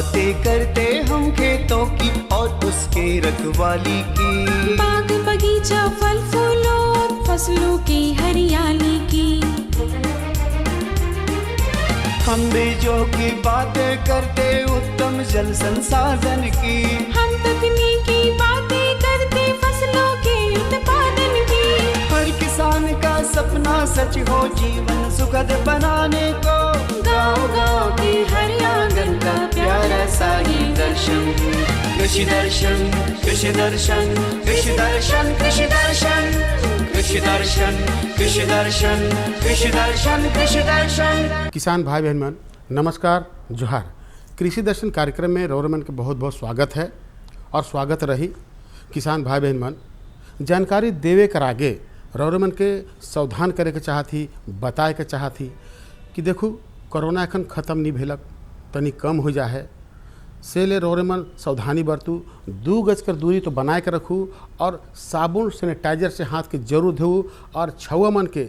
बातें करते हम खेतों की और उसके रखवाली की, बाग बगीचा फल फूलों और फसलों की हरियाली की। हम बीजों की बातें करते उत्तम जल संसाधन की, हम तकनीकी बातें करते फसलों के उत्पादन की। हर किसान का सपना सच हो जीवन सुखद बनाने को, गाँव-गाँव के हर आंगन का प्यारा सा ये दर्शन। कृषि दर्शन, कृषि दर्शन, कृषि दर्शन, कृषि दर्शन, कृषि दर्शन, कृषि दर्शन, कृषि दर्शन, कृषि दर्शन। किसान भाई बहन मन नमस्कार, जोहार। कृषि दर्शन कार्यक्रम में रौरमन के बहुत बहुत स्वागत है और स्वागत रही। किसान भाई बहन मन जानकारी देवे कर आगे रौरमन के सावधान करे के चाहती, बताए के चाहती कि देखो कोरोना एखन खत्म नहीं भेलक, तनी कम हो जा है से ले रौरमन सावधानी बरतू, 2 गज कर दूरी तो बनाए के रखू और साबुन सैनिटाइजर से हाथ के जरूर धोऊ और छुआ मन के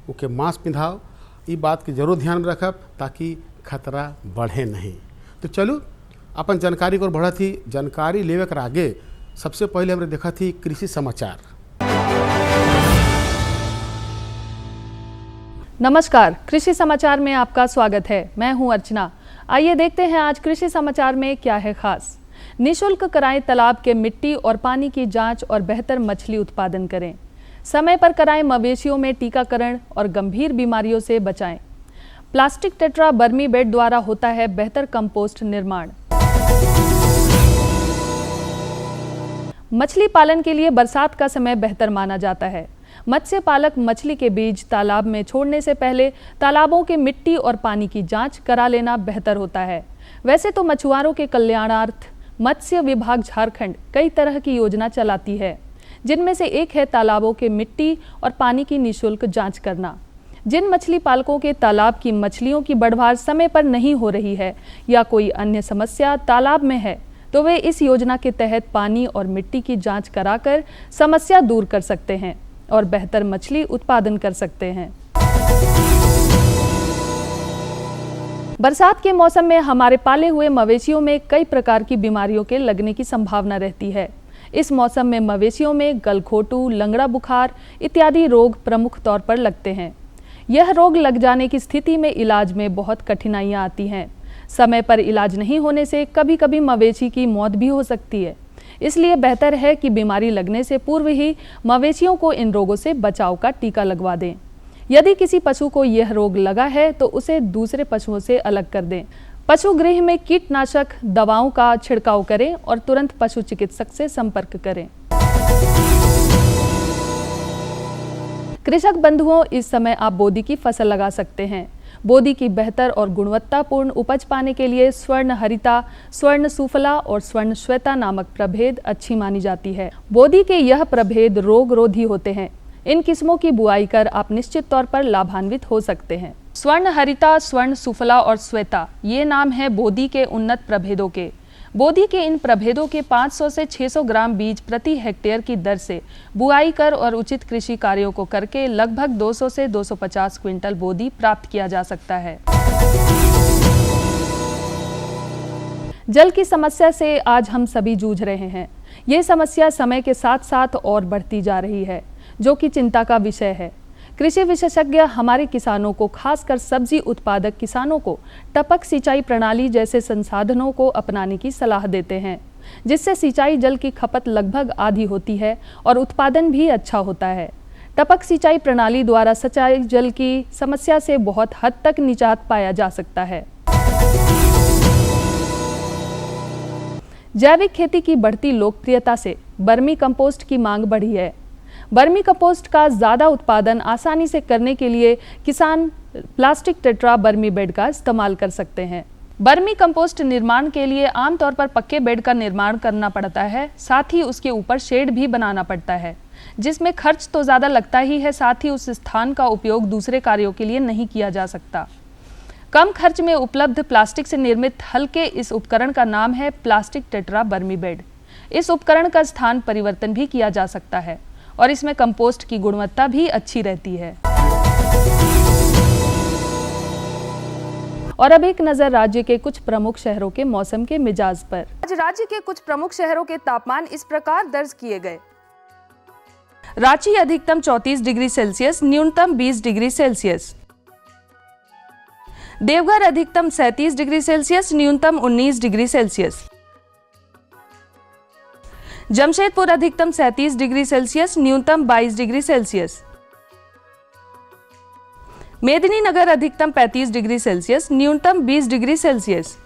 ओके मास्क पिंधाओ। ये बात के जरूर ध्यान में रखब ताकि खतरा बढ़े नहीं। तो चलो अपन जानकारी को बढ़ा थी। जानकारी लेवे कर आगे सबसे पहले हमने देखा थी कृषि समाचार। नमस्कार, कृषि समाचार में आपका स्वागत है। मैं हूं अर्चना। आइए देखते हैं आज कृषि समाचार में क्या है खास। निःशुल्क कराएं तालाब के मिट्टी और पानी की जांच और बेहतर मछली उत्पादन करें। समय पर कराएं मवेशियों में टीकाकरण और गंभीर बीमारियों से बचाएं। प्लास्टिक टेट्रा बर्मी बेड द्वारा होता है बेहतर कंपोस्ट निर्माण। मछली पालन के लिए बरसात का समय बेहतर माना जाता है। मत्स्य पालक मछली के बीज तालाब में छोड़ने से पहले तालाबों के मिट्टी और पानी की जांच करा लेना बेहतर होता है। वैसे तो मछुआरों के कल्याणार्थ मत्स्य विभाग झारखंड कई तरह की योजना चलाती है, जिनमें से एक है तालाबों के मिट्टी और पानी की निःशुल्क जांच करना। जिन मछली पालकों के तालाब की मछलियों की बढ़वार समय पर नहीं हो रही है या कोई अन्य समस्या तालाब में है, तो वे इस योजना के तहत पानी और मिट्टी की जांच कराकर समस्या दूर कर सकते हैं और बेहतर मछली उत्पादन कर सकते हैं। बरसात के मौसम में हमारे पाले हुए मवेशियों में कई प्रकार की बीमारियों के लगने की संभावना रहती है। इस मौसम में मवेशियों में गलघोटू, लंगड़ा बुखार इत्यादि रोग प्रमुख तौर पर लगते हैं। यह रोग लग जाने की स्थिति में इलाज में बहुत कठिनाइयां आती हैं। समय पर इलाज नहीं होने से कभी कभी मवेशी की मौत भी हो सकती है। इसलिए बेहतर है कि बीमारी लगने से पूर्व ही मवेशियों को इन रोगों से बचाव का टीका लगवा दें। यदि किसी पशु को यह रोग लगा है तो उसे दूसरे पशुओं से अलग कर दें। पशु गृह में कीटनाशक दवाओं का छिड़काव करें और तुरंत पशु चिकित्सक से संपर्क करें। कृषक बंधुओं, इस समय आप बोदी की फसल लगा सकते हैं। बोदी की बेहतर और गुणवत्तापूर्ण उपज पाने के लिए स्वर्ण हरिता, स्वर्ण सुफला और स्वर्ण श्वेता नामक प्रभेद अच्छी मानी जाती है। बोदी के यह प्रभेद रोग रोधी होते हैं। इन किस्मों की बुआई कर आप निश्चित तौर पर लाभान्वित हो सकते हैं। स्वर्ण हरिता, स्वर्ण सुफला और श्वेता ये नाम है बोदी के उन्नत प्रभेदों के। बोदी के इन प्रभेदों के 500 से 600 ग्राम बीज प्रति हेक्टेयर की दर से बुआई कर और उचित कृषि कार्यों को करके लगभग 200 से 250 क्विंटल बोदी प्राप्त किया जा सकता है। जल की समस्या से आज हम सभी जूझ रहे हैं। ये समस्या समय के साथ साथ और बढ़ती जा रही है, जो कि चिंता का विषय है। कृषि विशेषज्ञ हमारे किसानों को, खासकर सब्जी उत्पादक किसानों को टपक सिंचाई प्रणाली जैसे संसाधनों को अपनाने की सलाह देते हैं, जिससे सिंचाई जल की खपत लगभग आधी होती है और उत्पादन भी अच्छा होता है। टपक सिंचाई प्रणाली द्वारा सिंचाई जल की समस्या से बहुत हद तक निजात पाया जा सकता है। जैविक खेती की बढ़ती लोकप्रियता से वर्मी कंपोस्ट की मांग बढ़ी है। वर्मी कंपोस्ट का ज़्यादा उत्पादन आसानी से करने के लिए किसान प्लास्टिक टेट्रा बर्मी बेड का इस्तेमाल कर सकते हैं। बर्मी कंपोस्ट निर्माण के लिए आमतौर पर पक्के बेड का निर्माण करना पड़ता है, साथ ही उसके ऊपर शेड भी बनाना पड़ता है, जिसमें खर्च तो ज़्यादा लगता ही है, साथ ही उस स्थान का उपयोग दूसरे कार्यों के लिए नहीं किया जा सकता। कम खर्च में उपलब्ध प्लास्टिक से निर्मित हल्के इस उपकरण का नाम है प्लास्टिक टेट्रा बर्मी बेड। इस उपकरण का स्थान परिवर्तन भी किया जा सकता है और इसमें कंपोस्ट की गुणवत्ता भी अच्छी रहती है। और अब एक नजर राज्य के कुछ प्रमुख शहरों के मौसम के मिजाज पर। आज राज्य के कुछ प्रमुख शहरों के तापमान इस प्रकार दर्ज किए गए। रांची अधिकतम 34 डिग्री सेल्सियस, न्यूनतम 20 डिग्री सेल्सियस। देवघर अधिकतम 37 डिग्री सेल्सियस, न्यूनतम 19 डिग्री सेल्सियस। जमशेदपुर अधिकतम 37 डिग्री सेल्सियस, न्यूनतम 22 डिग्री सेल्सियस। मेदिनीनगर अधिकतम 35 डिग्री सेल्सियस, न्यूनतम 20 डिग्री सेल्सियस।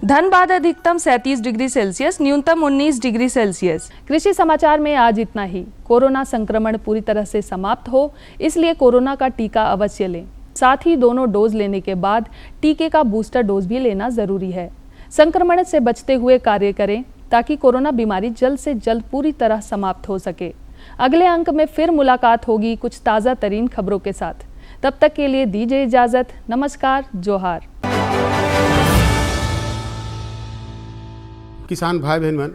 धनबाद अधिकतम 37 डिग्री सेल्सियस, न्यूनतम 19 डिग्री सेल्सियस। कृषि समाचार में आज इतना ही। कोरोना संक्रमण पूरी तरह से समाप्त हो, इसलिए कोरोना का टीका अवश्य लें। साथ ही दोनों डोज लेने के बाद टीके का बूस्टर डोज भी लेना जरूरी है। संक्रमण से बचते हुए कार्य करें ताकि कोरोना बीमारी जल्द से जल्द पूरी तरह समाप्त हो सके। अगले अंक में फिर मुलाकात होगी कुछ ताज़ा तरीन खबरों के साथ। तब तक के लिए दीजिए इजाजत। नमस्कार, जोहार। किसान भाई बहन,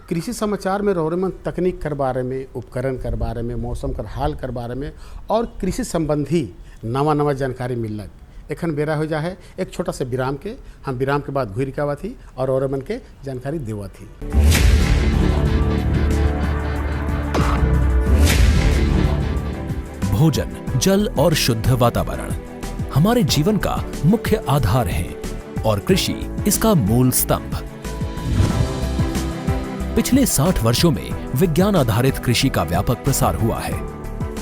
कृषि समाचार में रोरेमन तकनीक कर बारे में, उपकरण कर बारे में, मौसम कर हाल कर बारे में और कृषि संबंधी नवा जानकारी मिलक। एखन बेरा हो जा है एक छोटा सा विराम के। हम विराम के बाद घुर के आवा थी और रोरेमन के जानकारी देवा थी। भोजन, जल और शुद्ध वातावरण हमारे जीवन का मुख्य आधार है और कृषि इसका मूल स्तंभ। पिछले 60 वर्षों में विज्ञान आधारित कृषि का व्यापक प्रसार हुआ है।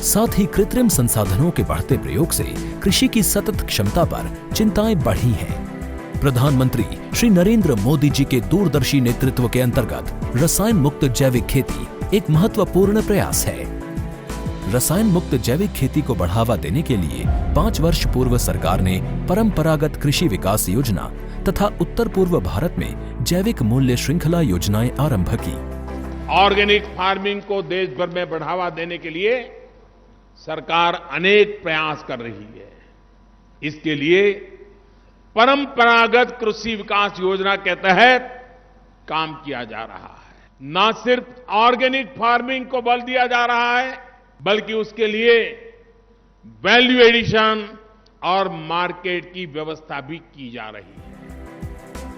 साथ ही कृत्रिम संसाधनों के बढ़ते प्रयोग से कृषि की सतत क्षमता पर चिंताएं बढ़ी हैं। प्रधानमंत्री श्री नरेंद्र मोदी जी के दूरदर्शी नेतृत्व के अंतर्गत रसायन मुक्त जैविक खेती एक महत्वपूर्ण प्रयास है। रसायन मुक्त जैविक खेती को बढ़ावा देने के लिए 5 वर्ष पूर्व सरकार ने परंपरागत कृषि विकास योजना तथा उत्तर पूर्व भारत में जैविक मूल्य श्रृंखला योजनाएं आरंभ की। ऑर्गेनिक फार्मिंग को देश भर में बढ़ावा देने के लिए सरकार अनेक प्रयास कर रही है। इसके लिए परंपरागत कृषि विकास योजना के तहत काम किया जा रहा है। न सिर्फ ऑर्गेनिक फार्मिंग को बल दिया जा रहा है, बल्कि उसके लिए वैल्यू एडिशन और मार्केट की व्यवस्था भी की जा रही है।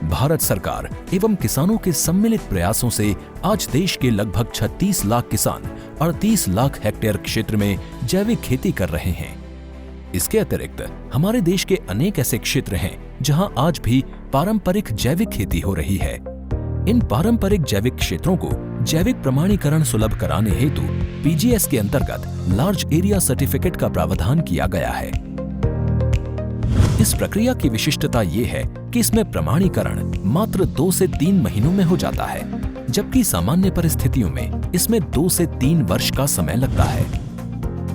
भारत सरकार एवं किसानों के सम्मिलित प्रयासों से आज देश के लगभग 36 लाख किसान 38 लाख हेक्टेयर क्षेत्र में जैविक खेती कर रहे हैं। इसके अतिरिक्त हमारे देश के अनेक ऐसे क्षेत्र हैं जहां आज भी पारंपरिक जैविक खेती हो रही है। इन पारंपरिक जैविक क्षेत्रों को जैविक प्रमाणीकरण सुलभ कराने हेतु पीजीएस के अंतर्गत लार्ज एरिया सर्टिफिकेट का प्रावधान किया गया है। इस प्रक्रिया की विशिष्टता ये है कि इसमें प्रमाणीकरण मात्र 2 से 3 महीनों में हो जाता है, जबकि सामान्य परिस्थितियों में इसमें 2 से 3 वर्ष का समय लगता है।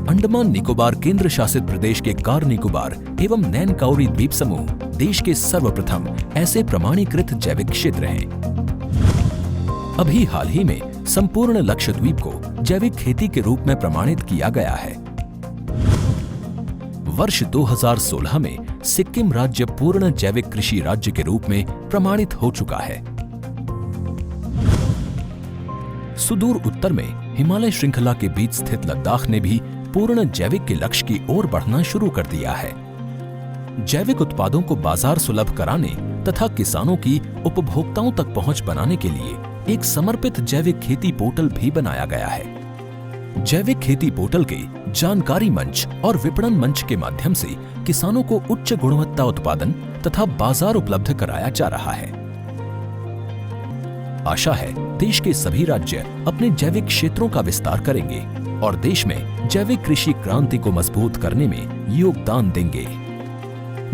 अंडमान निकोबार केंद्र शासित प्रदेश के कार निकोबार एवं नैन काउरी द्वीप समूह देश के सर्वप्रथम ऐसे प्रमाणीकृत जैविक क्षेत्र हैं। अभी हाल ही में संपूर्ण लक्षद्वीप को जैविक खेती के रूप में प्रमाणित किया गया है। वर्ष 2016 में सिक्किम राज्य पूर्ण जैविक कृषि राज्य के रूप में प्रमाणित हो चुका है। सुदूर उत्तर में हिमालय श्रृंखला के बीच स्थित लद्दाख ने भी पूर्ण जैविक के लक्ष्य की ओर बढ़ना शुरू कर दिया है। जैविक उत्पादों को बाजार सुलभ कराने तथा किसानों की उपभोक्ताओं तक पहुंच बनाने के लिए एक समर्पित जैविक खेती पोर्टल भी बनाया गया है। जैविक खेती पोर्टल के जानकारी मंच और विपणन मंच के माध्यम से किसानों को उच्च गुणवत्ता उत्पादन तथा बाजार उपलब्ध कराया जा रहा है। आशा है देश के सभी राज्य अपने जैविक क्षेत्रों का विस्तार करेंगे और देश में जैविक कृषि क्रांति को मजबूत करने में योगदान देंगे।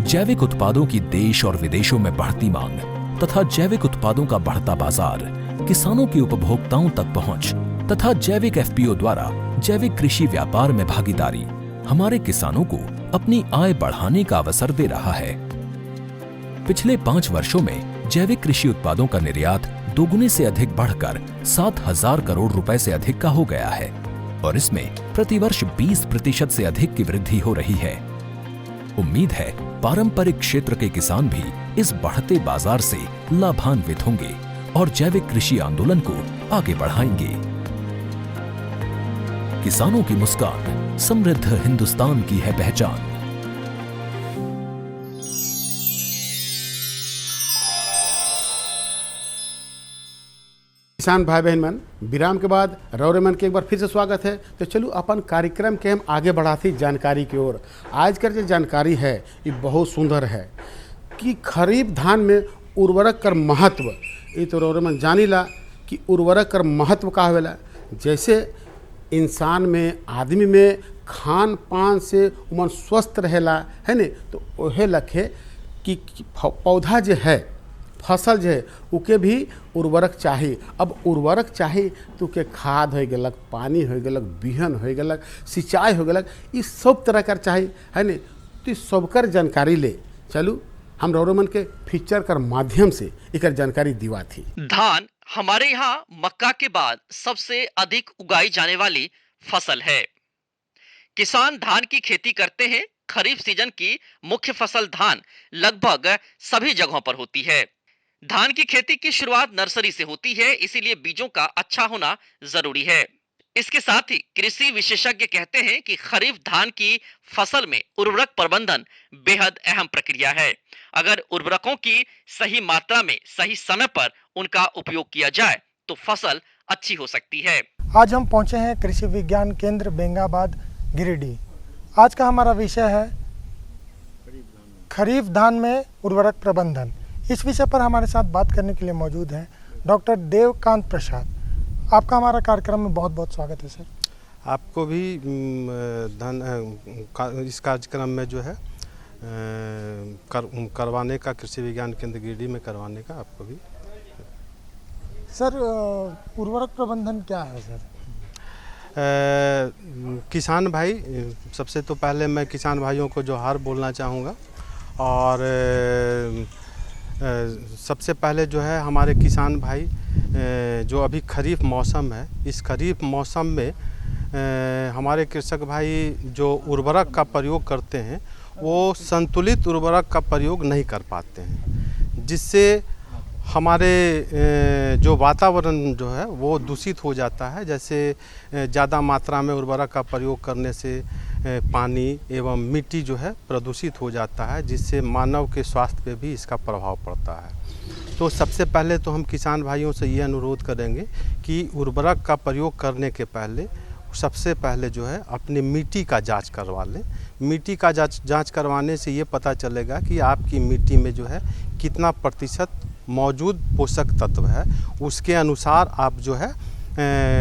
जैविक उत्पादों की देश और विदेशों में बढ़ती मांग तथा जैविक उत्पादों का बढ़ता बाजार, किसानों की उपभोक्ताओं तक पहुंच तथा जैविक एफपीओ द्वारा जैविक कृषि व्यापार में भागीदारी हमारे किसानों को अपनी आय बढ़ाने का अवसर दे रहा है। पिछले 5 वर्षों में जैविक कृषि उत्पादों का निर्यात दोगुने से अधिक बढ़कर 7,000 करोड़ रुपए से अधिक का हो गया है और इसमें प्रतिवर्ष 20% से अधिक की वृद्धि हो रही है। उम्मीद है पारंपरिक क्षेत्र के किसान भी इस बढ़ते बाजार से लाभान्वित होंगे और जैविक कृषि आंदोलन को आगे बढ़ाएंगे। किसानों की मुस्कान समृद्ध हिंदुस्तान की है पहचान। किसान भाई बहन मन, विराम के बाद रौरे मन के एक बार फिर से स्वागत है। तो चलो अपन कार्यक्रम के हम आगे बढ़ाती जानकारी की ओर। आज का जो जानकारी है ये बहुत सुंदर है कि खरीफ धान में उर्वरक कर महत्व, ये तो रौरे मन जानी ला कि उर्वरक कर महत्व का होवेला। जैसे इंसान में, आदमी में खान पान से उमन स्वस्थ रहेला है ने, तो वह लखे कि पौधा जो है, फसल जो है, उके भी उर्वरक चाहिए। अब उर्वरक चाहिए तो के खाद हो गलक, पानी हो गलक, बिहन हो गलक, सिंचाई हो गलक, ये सब तरह कर चाहिए है ने। तो सबकर जानकारी ले चलू हम रौरोमन के फीचर कर माध्यम से एक जानकारी दिवा थी। धान हमारे यहाँ मक्का के बाद सबसे अधिक उगाई जाने वाली फसल है। किसान धान की खेती करते हैं। खरीफ सीजन की मुख्य फसल धान लगभग सभी जगहों पर होती है। धान की खेती की शुरुआत नर्सरी से होती है, इसीलिए बीजों का अच्छा होना जरूरी है। इसके साथ ही कृषि विशेषज्ञ कहते हैं कि खरीफ धान की फसल में उर्वरक प्रबंधन बेहद अहम प्रक्रिया है। अगर उर्वरकों की सही मात्रा में सही समय पर उनका उपयोग किया जाए तो फसल अच्छी हो सकती है। आज हम पहुंचे हैं कृषि विज्ञान केंद्र बेंगाबाद गिरिडीह। आज का हमारा विषय है खरीफ धान में उर्वरक प्रबंधन। इस विषय पर हमारे साथ बात करने के लिए मौजूद हैं डॉक्टर देवकांत प्रसाद। आपका हमारा कार्यक्रम में बहुत बहुत स्वागत है सर। आपको भी इस कार्यक्रम में जो है करवाने का, कृषि विज्ञान केंद्र गिरिडीह में करवाने का आपको भी। सर उर्वरक प्रबंधन क्या है सर? किसान भाई, सबसे तो पहले मैं किसान भाइयों को जोहार बोलना चाहूँगा। और सबसे पहले जो है हमारे किसान भाई जो अभी खरीफ मौसम है, इस खरीफ मौसम में हमारे कृषक भाई जो उर्वरक का प्रयोग करते हैं वो संतुलित उर्वरक का प्रयोग नहीं कर पाते हैं, जिससे हमारे जो वातावरण जो है वो दूषित हो जाता है। जैसे ज़्यादा मात्रा में उर्वरक का प्रयोग करने से पानी एवं मिट्टी जो है प्रदूषित हो जाता है, जिससे मानव के स्वास्थ्य पे भी इसका प्रभाव पड़ता है। तो सबसे पहले तो हम किसान भाइयों से ये अनुरोध करेंगे कि उर्वरक का प्रयोग करने के पहले सबसे पहले जो है अपनी मिट्टी का जांच करवा लें। मिट्टी का जांच करवाने से ये पता चलेगा कि आपकी मिट्टी में जो है कितना प्रतिशत मौजूद पोषक तत्व है। उसके अनुसार आप जो है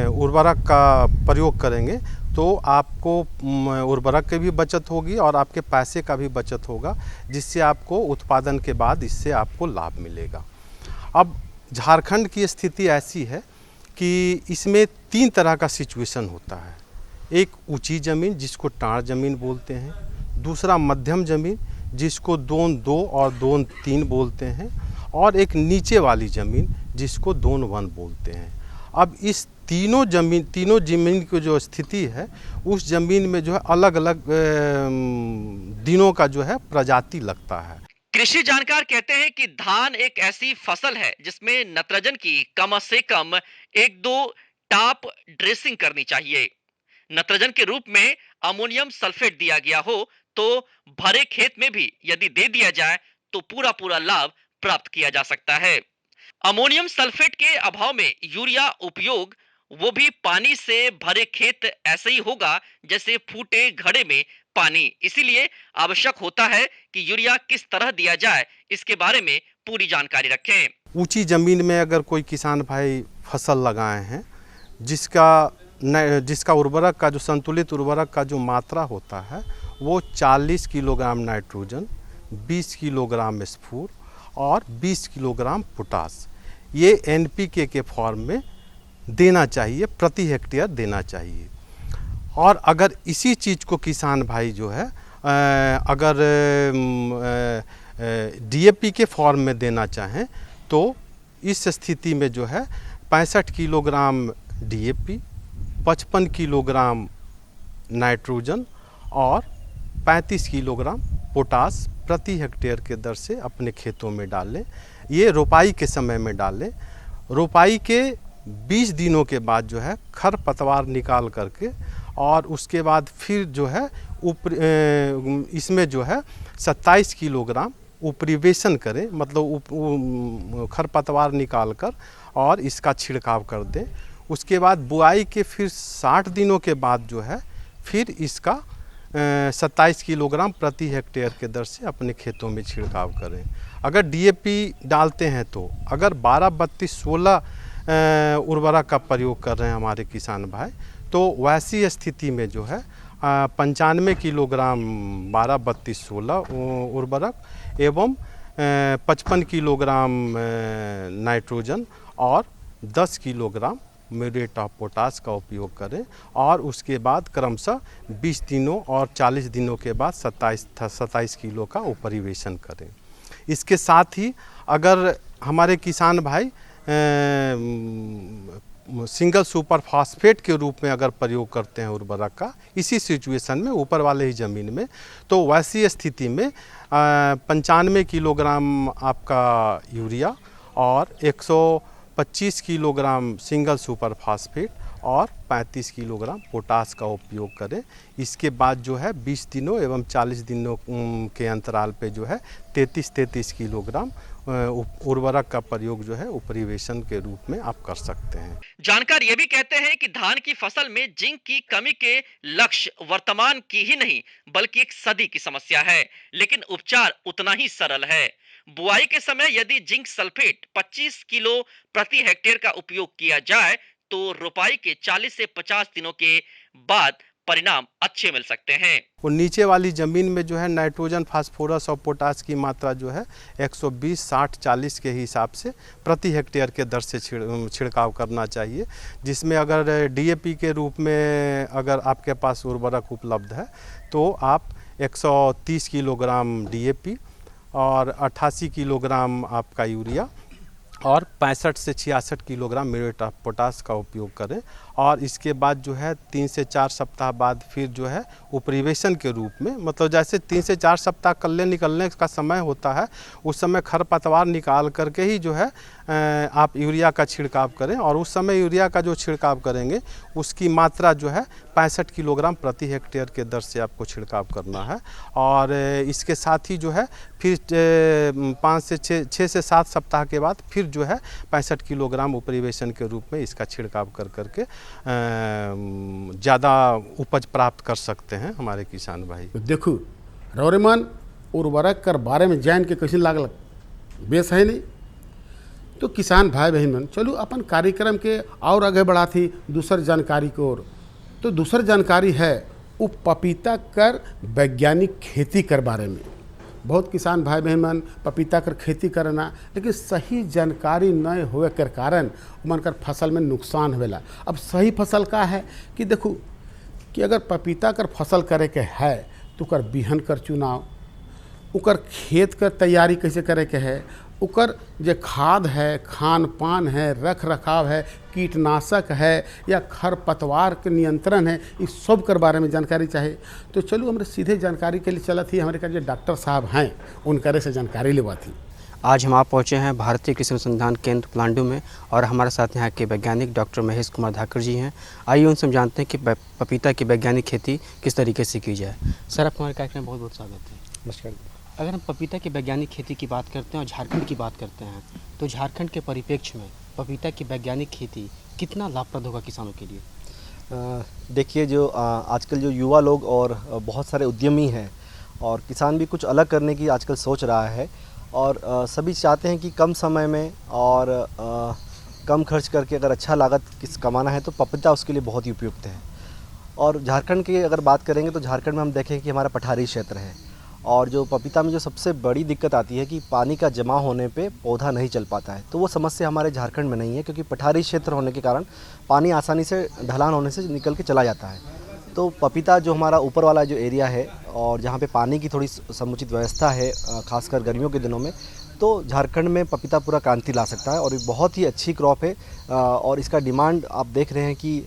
उर्वरक का प्रयोग करेंगे तो आपको उर्वरक की भी बचत होगी और आपके पैसे का भी बचत होगा, जिससे आपको उत्पादन के बाद इससे आपको लाभ मिलेगा। अब झारखंड की स्थिति ऐसी है कि इसमें 3 तरह का सिचुएशन होता है। एक ऊंची ज़मीन जिसको टाड़ ज़मीन बोलते हैं, दूसरा मध्यम ज़मीन जिसको दोन 2 और दोन 3 बोलते हैं, और एक नीचे वाली ज़मीन जिसको दोन 1 बोलते हैं। अब इस तीनों ज़मीन की जो स्थिति है, उस ज़मीन में जो है अलग अलग दिनों का जो है प्रजाति लगता है। कृषि जानकार कहते हैं कि धान एक ऐसी फसल है जिसमें नाइट्रोजन की कम से कम 1-2 टॉप ड्रेसिंग करनी चाहिए। नाइट्रोजन के रूप में अमोनियम सल्फेट दिया गया हो तो भरे खेत में भी यदि दे दिया जाए तो पूरा लाभ प्राप्त किया जा सकता है। अमोनियम सल्फेट के अभाव में यूरिया उपयोग, वो भी पानी से भरे खेत ऐसे ही होगा जैसे फूटे घड़े में पानी। इसीलिए आवश्यक होता है कि यूरिया किस तरह दिया जाए, इसके बारे में पूरी जानकारी रखें। ऊंची ज़मीन में अगर कोई किसान भाई फसल लगाए हैं जिसका उर्वरक का जो संतुलित उर्वरक का जो मात्रा होता है वो 40 किलोग्राम नाइट्रोजन, 20 किलोग्राम स्फूर और 20 किलोग्राम पोटास, ये NPK के फॉर्म में देना चाहिए, प्रति हेक्टेयर देना चाहिए। और अगर इसी चीज़ को किसान भाई जो है अगर DAP के फॉर्म में देना चाहें तो इस स्थिति में जो है 65 किलोग्राम DAP, 55 किलोग्राम नाइट्रोजन और 35 किलोग्राम पोटास प्रति हेक्टेयर के दर से अपने खेतों में डालें। ये रोपाई के समय में डालें। रोपाई के 20 दिनों के बाद जो है खरपतवार निकाल करके और उसके बाद फिर जो है इसमें जो है 27 किलोग्राम उपरिवेशन करें, मतलब खरपतवार निकाल कर और इसका छिड़काव कर दें। उसके बाद बुआई के फिर 60 दिनों के बाद जो है फिर इसका 27 किलोग्राम प्रति हेक्टेयर के दर से अपने खेतों में छिड़काव करें। अगर डीएपी डालते हैं तो अगर 12-32-16 उर्वरक का प्रयोग कर रहे हैं हमारे किसान भाई, तो वैसी स्थिति में जो है 95 किलोग्राम 12-32-16 उर्वरक एवं 55 किलोग्राम नाइट्रोजन और 10 किलोग्राम म्यूरेट ऑफ पोटास का उपयोग करें और उसके बाद क्रमशः 20 दिनों और 40 दिनों के बाद 27 किलो का उपरिवेशन करें। इसके साथ ही अगर हमारे किसान भाई सिंगल सुपर फास्फेट के रूप में अगर प्रयोग करते हैं उर्वरक का इसी सिचुएशन में ऊपर वाले ही ज़मीन में, तो वैसी स्थिति में 95 किलोग्राम आपका यूरिया और 125 किलोग्राम सिंगल सुपर फास्फेट और 35 किलोग्राम पोटास का उपयोग करें। इसके बाद जो है 20 दिनों एवं 40 दिनों के अंतराल पे जो है 33 किलोग्राम उर्वरक का प्रयोग जो है उपरिवेशन के रूप में आप कर सकते हैं। जानकार ये भी कहते हैं कि धान की फसल में जिंक की कमी के लक्ष्य वर्तमान की ही नहीं बल्कि एक सदी की समस्या है, लेकिन उपचार उतना ही सरल है। बुआई के समय यदि जिंक सल्फेट 25 किलो प्रति हेक्टेयर का उपयोग किया जाए तो रोपाई के 40 से 50 दिनों के बाद परिणाम अच्छे मिल सकते हैं। और नीचे वाली ज़मीन में जो है नाइट्रोजन, फास्फोरस और पोटास की मात्रा जो है 120, 60, 40 के हिसाब से प्रति हेक्टेयर के दर से छिड़काव करना चाहिए, जिसमें अगर डीएपी के रूप में अगर आपके पास उर्वरक उपलब्ध है तो आप 130 किलोग्राम डीएपी और 88 किलोग्राम आपका यूरिया और 65 से 66 किलोग्राम म्यूरेट ऑफ पोटास का उपयोग करें और इसके बाद जो है 3 से 4 सप्ताह बाद फिर जो है उपरिवेशन के रूप में, मतलब जैसे 3 से 4 सप्ताह कल्ले निकलने का समय होता है उस समय खरपतवार निकाल करके ही जो है आप यूरिया का छिड़काव करें और उस समय यूरिया का जो छिड़काव करेंगे उसकी मात्रा जो है 65 किलोग्राम प्रति हेक्टेयर के दर से आपको छिड़काव करना है। और इसके साथ ही जो है फिर 5 से 6 से 7 सप्ताह के बाद फिर जो है 65 किलोग्राम उपरिवेशन के रूप में इसका छिड़काव कर करके ज़्यादा उपज प्राप्त कर सकते हैं हमारे किसान भाई। देखो रौरेमन उर्वरक कर बारे में जान के कैसे लागल बेस है नहीं, तो किसान भाई बहन मन चलो अपन कार्यक्रम के और आगे बढ़ा थी दूसर जानकारी की ओर। तो दूसर जानकारी है वो पपीता कर वैज्ञानिक खेती कर बारे में। बहुत किसान भाई बहन मन पपीता कर खेती करना लेकिन सही जानकारी न होए के कारण उमन कर फसल में नुकसान होवेला। अब सही फसल का है कि देखो कि अगर पपीता कर फसल करे के है तो कर बिहन कर चुनाव, उकर खेत कर तैयारी कैसे करे के है, उकर जो खाद है, खान पान है, रख रखाव है, कीटनाशक है या खरपतवार के नियंत्रण है, इस सब कर बारे में जानकारी चाहिए। तो चलो हमारे सीधे जानकारी के लिए चला थी हमारे का जो डॉक्टर साहब हैं उनकरे से जानकारी लेवा थी। आज हम आप पहुँचे हैं भारतीय कृषि अनुसंधान केंद्र पलांडू में और हमारे साथ यहाँ के वैज्ञानिक डॉक्टर महेश कुमार धाकर जी हैं। आइए उनसे हम जानते हैं कि पपीता की वैज्ञानिक खेती किस तरीके से की जाए। सर आपका हमारे कार्यक्रम में बहुत बहुत स्वागत है। नमस्कार। अगर हम पपीता की वैज्ञानिक खेती की बात करते हैं और झारखंड की बात करते हैं तो झारखंड के परिप्रेक्ष्य में पपीता की वैज्ञानिक खेती कितना लाभप्रद होगा किसानों के लिए? देखिए जो आजकल जो युवा लोग और बहुत सारे उद्यमी हैं और किसान भी कुछ अलग करने की आजकल सोच रहा है और सभी चाहते हैं कि कम समय में और कम खर्च करके अगर अच्छा लागत कमाना है तो पपीता उसके लिए बहुत ही उपयुक्त है। और झारखंड की अगर बात करेंगे तो झारखंड में हम देखें कि हमारा पठारी क्षेत्र है और जो पपीता में जो सबसे बड़ी दिक्कत आती है कि पानी का जमा होने पे पौधा नहीं चल पाता है, तो वो समस्या हमारे झारखंड में नहीं है क्योंकि पठारी क्षेत्र होने के कारण पानी आसानी से ढलान होने से निकल के चला जाता है। तो पपीता जो हमारा ऊपर वाला जो एरिया है और जहाँ पे पानी की थोड़ी समुचित व्यवस्था है खासकर गर्मियों के दिनों में, तो झारखंड में पपीता पूरा क्रांति ला सकता है और ये बहुत ही अच्छी क्रॉप है। और इसका डिमांड आप देख रहे हैं कि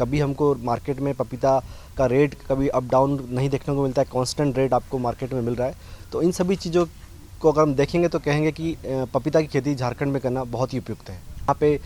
कभी हमको मार्केट में पपीता का रेट कभी अप डाउन नहीं देखने को मिलता है, कांस्टेंट रेट आपको मार्केट में मिल रहा है। तो इन सभी चीज़ों को अगर हम देखेंगे तो कहेंगे कि पपीता की खेती झारखंड में करना बहुत ही उपयुक्त है। यहाँ पे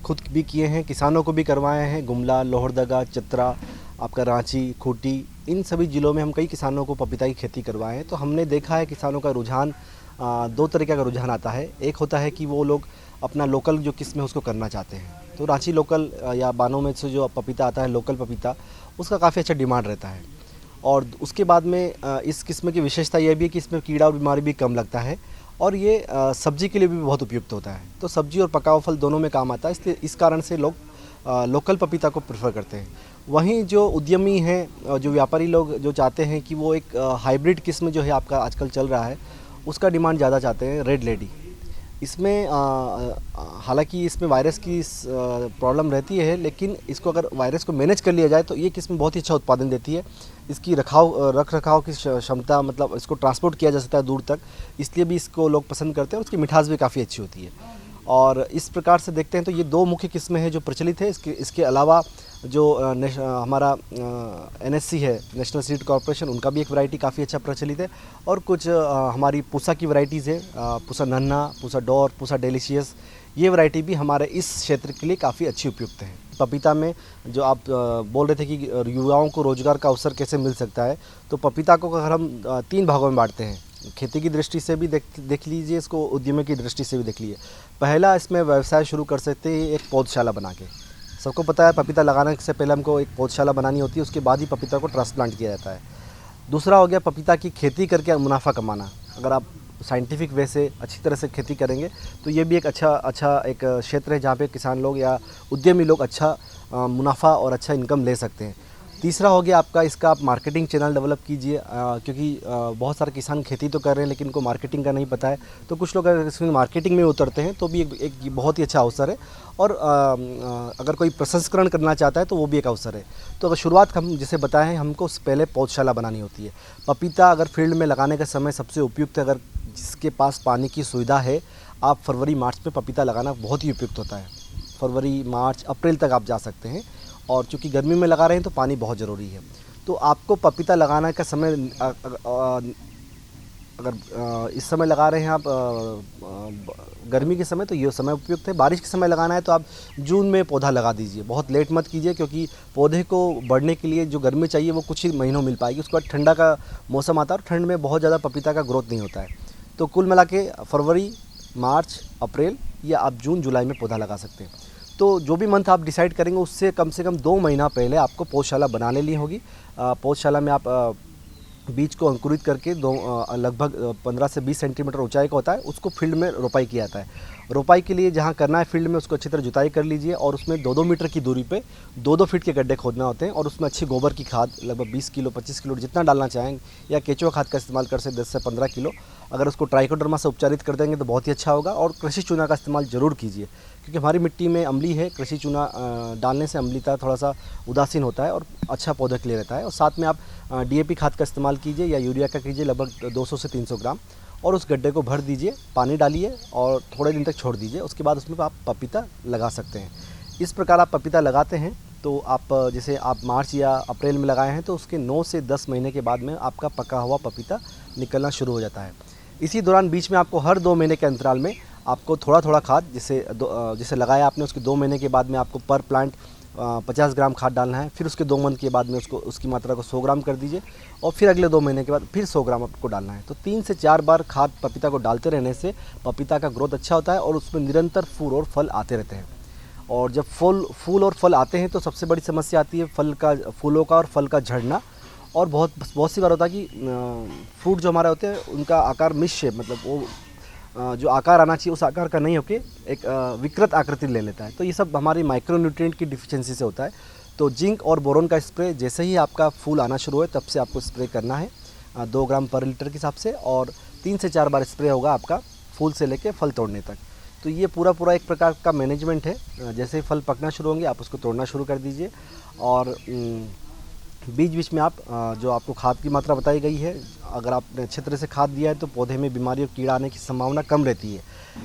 खुद भी किए हैं, किसानों को भी करवाए हैं। गुमला, लोहरदगा, चतरा, आपका रांची, खूंटी, इन सभी ज़िलों में हम कई किसानों को पपीता की खेती करवाए हैं। तो हमने देखा है किसानों का रुझान दो तरीके का रुझान आता है। एक होता है कि वो लोग अपना लोकल जो किस्म है उसको करना चाहते हैं, तो रांची लोकल या बानों में से जो पपीता आता है लोकल पपीता, उसका काफ़ी अच्छा डिमांड रहता है। और उसके बाद में इस किस्म की विशेषता यह भी है कि इसमें कीड़ा और बीमारी भी कम लगता है और ये सब्जी के लिए भी बहुत उपयुक्त होता है। तो सब्जी और पका हुआ फल दोनों में काम आता है, इसलिए इस कारण से लोग लोकल पपीता को प्रेफर करते हैं। वहीं जो उद्यमी हैं, जो व्यापारी लोग जो चाहते हैं कि वो एक हाइब्रिड किस्म जो है आपका आजकल चल रहा है उसका डिमांड ज़्यादा चाहते हैं, रेड लेडी। इसमें हालांकि इसमें वायरस की प्रॉब्लम रहती है, लेकिन इसको अगर वायरस को मैनेज कर लिया जाए तो ये किस्म बहुत ही अच्छा उत्पादन देती है। इसकी रख रखाव की क्षमता, मतलब इसको ट्रांसपोर्ट किया जा सकता है दूर तक, इसलिए भी इसको लोग पसंद करते हैं और उसकी मिठास भी काफ़ी अच्छी होती है। और इस प्रकार से देखते हैं तो ये दो मुख्य किस्में हैं जो प्रचलित है। इसके अलावा जो हमारा NSC है, नेशनल सीड कॉर्पोरेशन, उनका भी एक वैरायटी काफ़ी अच्छा प्रचलित है। और कुछ हमारी पूसा की वैरायटीज़ है, पूसा नन्हा, पूसा डोर, पूसा डेलिशियस, ये वैरायटी भी हमारे इस क्षेत्र के लिए काफ़ी अच्छी उपयुक्त है। पपीता में जो आप बोल रहे थे कि युवाओं को रोज़गार का अवसर कैसे मिल सकता है, तो पपीता को अगर हम 3 भागों में बांटते हैं, खेती की दृष्टि से भी देख लीजिए, इसको उद्यमी की दृष्टि से भी देख लीजिए। पहला, इसमें व्यवसाय शुरू कर सकते हैं एक पौधशाला बना के। सबको पता है पपीता लगाने से पहले हमको एक पौधशाला बनानी होती है, उसके बाद ही पपीता को ट्रांसप्लांट किया जाता है। दूसरा हो गया पपीता की खेती करके मुनाफा कमाना। अगर आप साइंटिफिक वे से अच्छी तरह से खेती करेंगे तो ये भी एक अच्छा एक क्षेत्र है जहाँ पे किसान लोग या उद्यमी लोग अच्छा मुनाफा और अच्छा इनकम ले सकते हैं। तीसरा हो गया आपका, इसका आप मार्केटिंग चैनल डेवलप कीजिए, क्योंकि बहुत सारे किसान खेती तो कर रहे हैं लेकिन उनको मार्केटिंग का नहीं पता है, तो कुछ लोग अगर इसमें मार्केटिंग में उतरते हैं तो भी एक बहुत ही अच्छा अवसर है। और अगर कोई प्रसंस्करण करना चाहता है तो वो भी एक अवसर है। तो अगर शुरुआत हम जैसे बताए हैं, हमको पहले पौधशाला बनानी होती है। पपीता अगर फील्ड में लगाने का समय सबसे उपयुक्त है, अगर जिसके पास पानी की सुविधा है, आप फरवरी मार्च में पपीता लगाना बहुत ही उपयुक्त होता है। फरवरी मार्च अप्रैल तक आप जा सकते हैं, और चूँकि गर्मी में लगा रहे हैं तो पानी बहुत ज़रूरी है। तो आपको पपीता लगाने का समय अगर इस समय लगा रहे हैं आप गर्मी के समय, तो ये समय उपयुक्त है। बारिश के समय लगाना है तो आप जून में पौधा लगा दीजिए, बहुत लेट मत कीजिए, क्योंकि पौधे को बढ़ने के लिए जो गर्मी चाहिए वो कुछ ही महीनों मिल पाएगी। उसके बाद ठंडा का मौसम आता है और ठंड में बहुत ज़्यादा पपीता का ग्रोथ नहीं होता है। तो कुल मिला के फरवरी, मार्च, अप्रैल या आप जून, जुलाई में पौधा लगा सकते हैं। तो जो भी मंथ आप डिसाइड करेंगे उससे कम से कम 2 महीना पहले आपको पौधशाला बना लेनी होगी। पौधशाला में आप बीज को अंकुरित करके लगभग 15 से 20 सेंटीमीटर ऊंचाई का होता है, उसको फील्ड में रोपाई किया जाता है। रोपाई के लिए जहाँ करना है फील्ड में, उसको अच्छी तरह जुताई कर लीजिए और उसमें 2-2 मीटर की दूरी पे 2-2 फीट के गड्ढे खोदना होते हैं। और उसमें अच्छी गोबर की खाद लगभग 20 किलो 25 किलो जितना डालना चाहें, या केचुआ खाद का इस्तेमाल कर सकते 10 से 15 किलो। अगर उसको ट्राइकोडर्मा से उपचारित कर देंगे तो बहुत ही अच्छा होगा। और कृषि चूना का इस्तेमाल ज़रूर कीजिए, क्योंकि हमारी मिट्टी में अम्ली है, कृषि चूना डालने से अम्लीता थोड़ा सा उदासीन होता है और अच्छा पौधे के लिए रहता है। और साथ में आप DAP खाद का इस्तेमाल कीजिए या यूरिया का कीजिए, लगभग 200 से 300 ग्राम, और उस गड्ढे को भर दीजिए, पानी डालिए और थोड़े दिन तक छोड़ दीजिए। उसके बाद उसमें आप पपीता लगा सकते हैं। इस प्रकार आप पपीता लगाते हैं तो आप जैसे आप मार्च या अप्रैल में लगाए हैं तो उसके 9 से 10 महीने के बाद में आपका पका हुआ पपीता निकलना शुरू हो जाता है। इसी दौरान बीच में आपको हर 2 महीने के अंतराल में आपको थोड़ा थोड़ा खाद, जैसे लगाया आपने उसके 2 महीने के बाद में आपको पर प्लांट 50 ग्राम खाद डालना है। फिर उसके 2 मंथ के बाद में उसकी मात्रा को 100 ग्राम कर दीजिए और फिर अगले 2 महीने के बाद फिर 100 ग्राम आपको डालना है। तो 3 से 4 बार खाद पपीता को डालते रहने से पपीता का ग्रोथ अच्छा होता है और उसमें निरंतर फूल और फल आते रहते हैं। और जब फूल और फल आते हैं तो सबसे बड़ी समस्या आती है फूलों का और फल का झड़ना। और बहुत सी बार होता है कि फ्रूट जो हमारे होते हैं उनका आकार मिस शेप, मतलब वो जो आकार आना चाहिए उस आकार का नहीं होके एक विकृत आकृति ले लेता है। तो ये सब हमारी माइक्रोन्यूट्रिएंट की डिफिशिएंसी से होता है। तो जिंक और बोरोन का स्प्रे जैसे ही आपका फूल आना शुरू हो तब से आपको स्प्रे करना है 2 ग्राम पर लीटर के हिसाब से, और 3 से 4 बार स्प्रे होगा आपका फूल से लेके फल तोड़ने तक। तो ये पूरा एक प्रकार का मैनेजमेंट है। जैसे ही फल पकना शुरू होंगे आप उसको तोड़ना शुरू कर दीजिए। और बीच में आप जो आपको खाद की मात्रा बताई गई है, अगर आपने अच्छे तरह से खाद दिया है तो पौधे में बीमारी और कीड़ा आने की संभावना कम रहती है।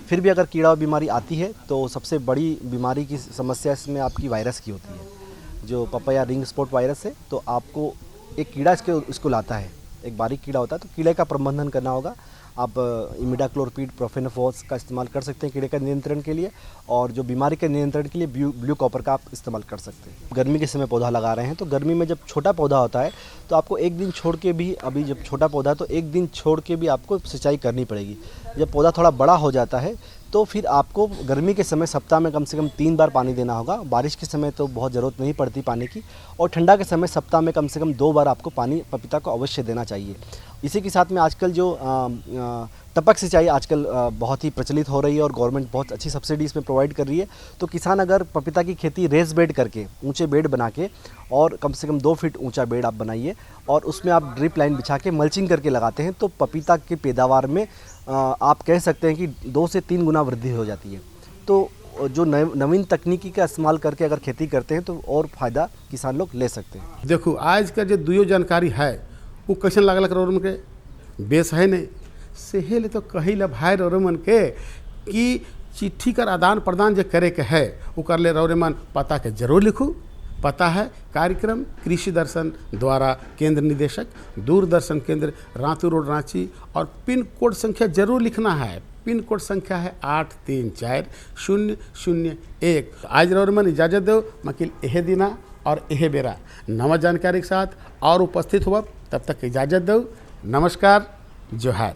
फिर भी अगर कीड़ा और बीमारी आती है तो सबसे बड़ी बीमारी की समस्या इसमें आपकी वायरस की होती है, जो पपाया रिंग स्पॉट वायरस है। तो आपको एक कीड़ा इसको लाता है, एक बारीक कीड़ा होता है, तो कीड़े का प्रबंधन करना होगा। आप इमिडाक्लोरपीड, प्रोफेनोफॉस का इस्तेमाल कर सकते हैं कीड़े का नियंत्रण के लिए, और जो बीमारी के नियंत्रण के लिए ब्लू कॉपर का आप इस्तेमाल कर सकते हैं। गर्मी के समय पौधा लगा रहे हैं तो गर्मी में जब छोटा पौधा होता है तो आपको एक दिन छोड़ के भी, अभी जब छोटा पौधा है तो एक दिन छोड़ के भी आपको सिंचाई करनी पड़ेगी। जब पौधा थोड़ा बड़ा हो जाता है तो फिर आपको गर्मी के समय सप्ताह में कम से कम 3 बार पानी देना होगा। बारिश के समय तो बहुत ज़रूरत नहीं पड़ती पानी की, और ठंडा के समय सप्ताह में कम से कम 2 बार आपको पानी पपीता को अवश्य देना चाहिए। इसी के साथ में आजकल जो टपक सिंचाई आजकल बहुत ही प्रचलित हो रही है और गवर्नमेंट बहुत अच्छी सब्सिडी इसमें प्रोवाइड कर रही है। तो किसान अगर पपीता की खेती रेस बेड करके, ऊंचे बेड बना के, और कम से कम 2 फीट ऊंचा बेड आप बनाइए और उसमें आप ड्रिप लाइन बिछा के मल्चिंग करके लगाते हैं तो पपीता की पैदावार में आप कह सकते हैं कि 2 से 3 गुना वृद्धि हो जाती है। तो जो नवीन तकनीकी का इस्तेमाल करके अगर खेती करते हैं तो और फ़ायदा किसान लोग ले सकते हैं। देखो आज का जो दुयो जानकारी है वो कैसन लागल रोरमन के बेस है नहीं सेहेले तो कही ला भाई रोरमन के कि चिट्ठी कर आदान प्रदान जो करे के है वो कर ले रोरमन पता के जरूर लिखू। पता है कार्यक्रम कृषि दर्शन द्वारा केंद्र निदेशक दूरदर्शन केंद्र रातू रोड रांची, और पिन कोड संख्या जरूर लिखना है। पिन कोड संख्या है 834001। आज रोरमन इजाज़त दो मकिल एहे दिना और एहे बेरा नवा जानकारी के साथ और उपस्थित हुआ, तब तक इजाज़त दो। नमस्कार, जोहार।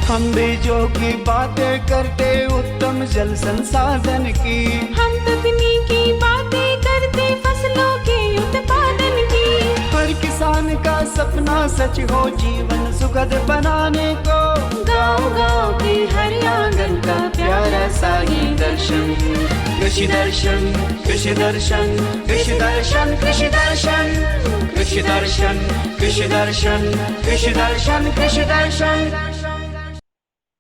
हम बीजों की बातें करते उत्तम जल संसाधन की, हम तकनीकी बातें करते फसलों के उत्पादन की। हर किसान का सपना सच हो जीवन सुखद बनाने को, गाँव-गाँव के हर आंगन का प्यारा सा ये दर्शन। कृषि दर्शन, कृषि दर्शन, कृषि दर्शन, कृषि दर्शन, कृषि दर्शन, कृषि दर्शन, कृषि दर्शन, कृषि दर्शन।